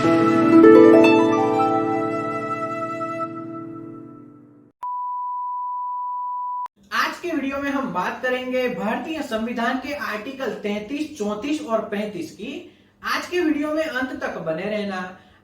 आज के वीडियो में हम बात करेंगे भारतीय संविधान के आर्टिकल 33, 34 और 35 की। आज के वीडियो में अंत तक बने रहना।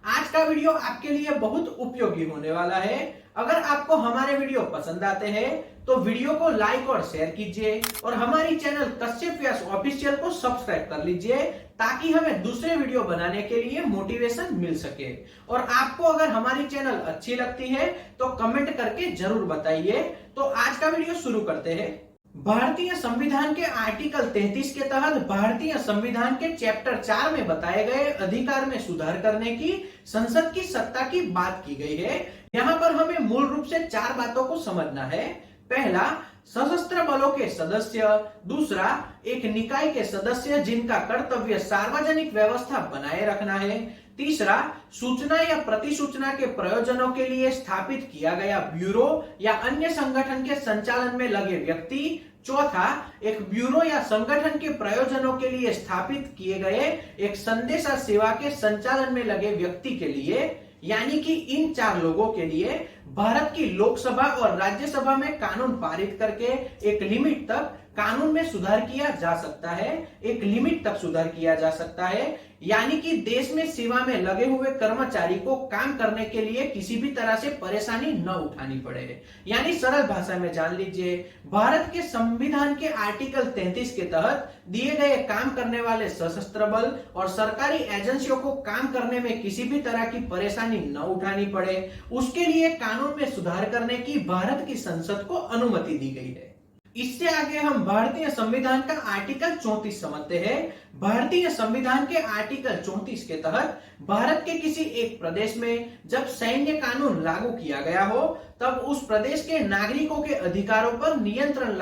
आज का वीडियो आपके लिए बहुत उपयोगी होने वाला है। अगर आपको हमारे वीडियो पसंद आते हैं तो वीडियो को लाइक और शेयर कीजिए और हमारी चैनल कश्यप व्यास ऑफिशियल को सब्सक्राइब कर लीजिए ताकि हमें दूसरे वीडियो बनाने के लिए मोटिवेशन मिल सके। और आपको अगर हमारी चैनल अच्छी लगती है तो कमेंट करके जरूर बताइए। तो आज का वीडियो शुरू करते हैं। भारतीय संविधान के आर्टिकल 33 के तहत भारतीय संविधान के चैप्टर 4 में बताए गए अधिकार में सुधार करने की संसद की सत्ता की बात की गई है। यहाँ पर हमें मूल रूप से 4 बातों को समझना है। पहला, सशस्त्र बलों के सदस्य। दूसरा, एक निकाय के सदस्य जिनका कर्तव्य सार्वजनिक व्यवस्था बनाए रखना है। तीसरा, सूचना या प्रतिसूचना के प्रयोजनों के लिए स्थापित किया गया ब्यूरो या अन्य संगठन के संचालन में लगे व्यक्ति। चौथा, एक ब्यूरो या संगठन के प्रयोजनों के लिए स्थापित किए गए एक संदेशा सेवा के संचालन में लगे व्यक्ति के लिए, यानी कि इन 4 लोगों के लिए भारत की लोकसभा और राज्यसभा में कानून पारित करके एक लिमिट तक कानून में सुधार किया जा सकता है। एक लिमिट तक सुधार किया जा सकता है, यानी कि देश में सेवा में लगे हुए कर्मचारी को काम करने के लिए किसी भी तरह से परेशानी न उठानी पड़े। यानी सरल भाषा में जान लीजिए, भारत के संविधान के आर्टिकल 33 के तहत दिए गए काम करने वाले सशस्त्र बल और सरकारी एजेंसियों को काम करने में किसी भी तरह की परेशानी न उठानी पड़े, उसके लिए कानून में सुधार करने की भारत की संसद को अनुमति दी गई है। इससे आगे हम भारतीय संविधान का आर्टिकल 34 समझते हैं। भारतीय संविधान के आर्टिकल 34 के तहत भारत के किसी एक प्रदेश में जब सैन्य कानून लागू किया गया हो तब उस प्रदेश के नागरिकों के अधिकारों पर नियंत्रण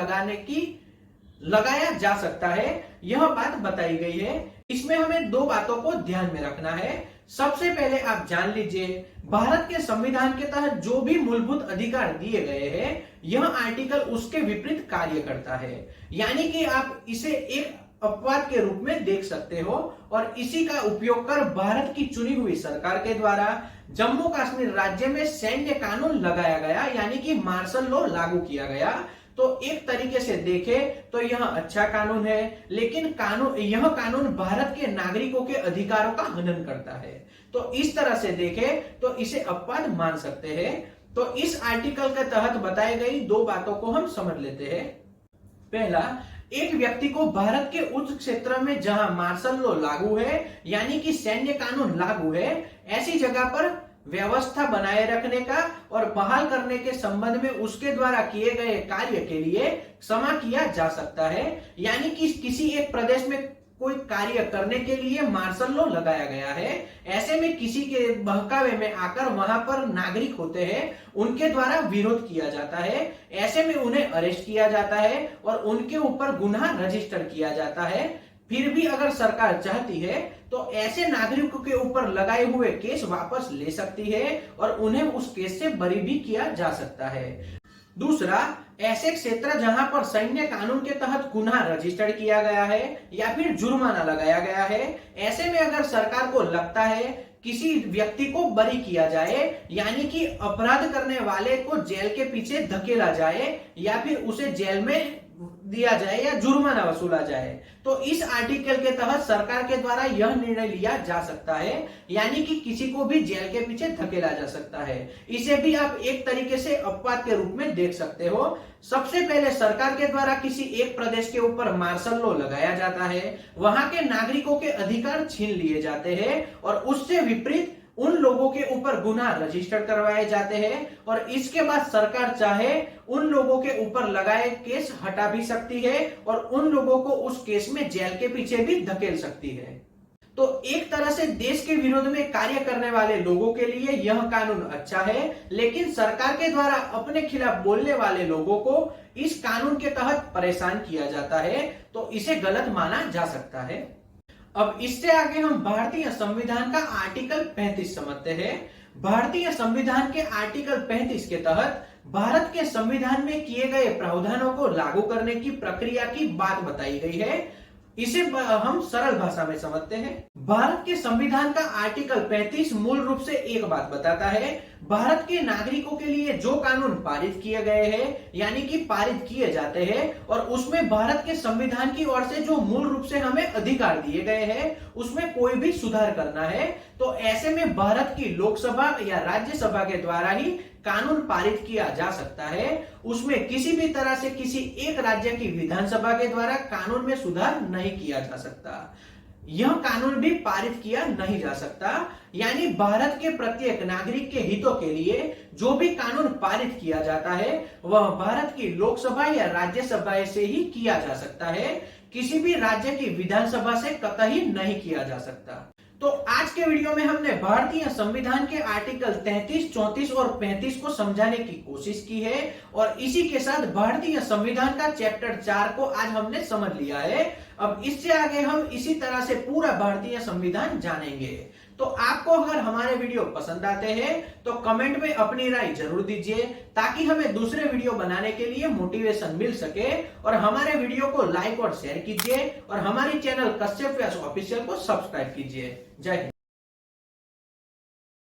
लगाया जा सकता है। यह बात बताई गई है। इसमें हमें 2 बातों को ध्यान में रखना है। सबसे पहले आप जान लीजिए, भारत के संविधान के तहत जो भी मूलभूत अधिकार दिए गए हैं, यह आर्टिकल उसके विपरीत कार्य करता है। यानी कि आप इसे एक अपवाद के रूप में देख सकते हो और इसी का उपयोग कर भारत की चुनी हुई सरकार के द्वारा जम्मू कश्मीर राज्य में सैन्य कानून लगाया गया, यानी कि मार्शल लॉ लागू किया गया। तो एक तरीके से देखें तो यह अच्छा कानून है, लेकिन यह कानून भारत के नागरिकों के अधिकारों का हनन करता है। तो इस तरह से देखें तो इसे अपवाद मान सकते हैं। तो इस आर्टिकल के तहत बताई गई 2 बातों को हम समझ लेते हैं। पहला, एक व्यक्ति को भारत के उस क्षेत्र में जहां मार्शल लॉ लागू है, यानी कि सैन्य कानून लागू है, ऐसी जगह पर व्यवस्था बनाए रखने का और बहाल करने के संबंध में उसके द्वारा किए गए कार्य के लिए क्षमा किया जा सकता है। यानी कि किसी एक प्रदेश में कोई कार्य करने के लिए मार्शल लॉ लगाया गया है, ऐसे में किसी के बहकावे में आकर वहां पर नागरिक होते हैं, उनके द्वारा विरोध किया जाता है। ऐसे में उन्हें अरेस्ट किया जाता है और उनके ऊपर गुनाह रजिस्टर किया जाता है। फिर भी अगर सरकार चाहती है तो ऐसे नागरिकों के ऊपर लगाए हुए केस वापस ले सकती है और उन्हें उस केस से बरी भी किया जा सकता है। दूसरा, ऐसे क्षेत्र जहां पर सैन्य कानून के तहत गुनाह रजिस्टर किया गया है या फिर जुर्माना लगाया गया है, ऐसे में अगर सरकार को लगता है किसी व्यक्ति को बरी किया जाए, यानी कि अपराध करने वाले को जेल के पीछे धकेला जाए या फिर उसे जेल में दिया जाए या जुर्माना वसूला जाए, तो इस आर्टिकल के तहत सरकार के द्वारा यह निर्णय लिया जा सकता है, यानी कि किसी को भी जेल के पीछे धकेला जा सकता है। इसे भी आप एक तरीके से अपवाद के रूप में देख सकते हो। सबसे पहले सरकार के द्वारा किसी एक प्रदेश के ऊपर मार्शल लॉ लगाया जाता है, वहां के नागरिकों के अधिकार छीन लिए जाते हैं और उससे विपरीत उन लोगों के ऊपर गुनाह रजिस्टर करवाए जाते हैं और इसके बाद सरकार चाहे उन लोगों के ऊपर लगाए केस हटा भी सकती है और उन लोगों को उस केस में जेल के पीछे भी धकेल सकती है। तो एक तरह से देश के विरोध में कार्य करने वाले लोगों के लिए यह कानून अच्छा है, लेकिन सरकार के द्वारा अपने खिलाफ बोलने वाले लोगों को इस कानून के तहत परेशान किया जाता है, तो इसे गलत माना जा सकता है। अब इससे आगे हम भारतीय संविधान का आर्टिकल 35 समझते हैं। भारतीय संविधान के आर्टिकल 35 के तहत भारत के संविधान में किए गए प्रावधानों को लागू करने की प्रक्रिया की बात बताई गई है। इसे हम सरल भाषा में समझते हैं। भारत के संविधान का आर्टिकल 35 मूल रूप से एक बात बताता है, भारत के नागरिकों के लिए जो कानून पारित किए गए हैं यानी कि पारित किए जाते हैं और उसमें भारत के संविधान की ओर से जो मूल रूप से हमें अधिकार दिए गए हैं उसमें कोई भी सुधार करना है तो ऐसे में भारत की लोकसभा या राज्यसभा के द्वारा ही कानून पारित किया जा सकता है। उसमें किसी भी तरह से किसी एक राज्य की विधानसभा के द्वारा कानून में सुधार नहीं किया जा सकता, यह कानून भी पारित किया नहीं जा सकता। यानी भारत के प्रत्येक नागरिक के हितों के लिए जो भी कानून पारित किया जाता है वह भारत की लोकसभा या राज्यसभा से ही किया जा सकता है, किसी भी राज्य की विधानसभा से कतई नहीं किया जा सकता। तो आज के वीडियो में हमने भारतीय संविधान के आर्टिकल 33, 34 और 35 को समझाने की कोशिश की है और इसी के साथ भारतीय संविधान का चैप्टर 4 को आज हमने समझ लिया है। अब इससे आगे हम इसी तरह से पूरा भारतीय संविधान जानेंगे। तो आपको अगर हमारे वीडियो पसंद आते हैं तो कमेंट में अपनी राय जरूर दीजिए ताकि हमें दूसरे वीडियो बनाने के लिए मोटिवेशन मिल सके और हमारे वीडियो को लाइक और शेयर कीजिए और हमारी चैनल कश्यप व्यास ऑफिशियल को सब्सक्राइब कीजिए। जय हिंद।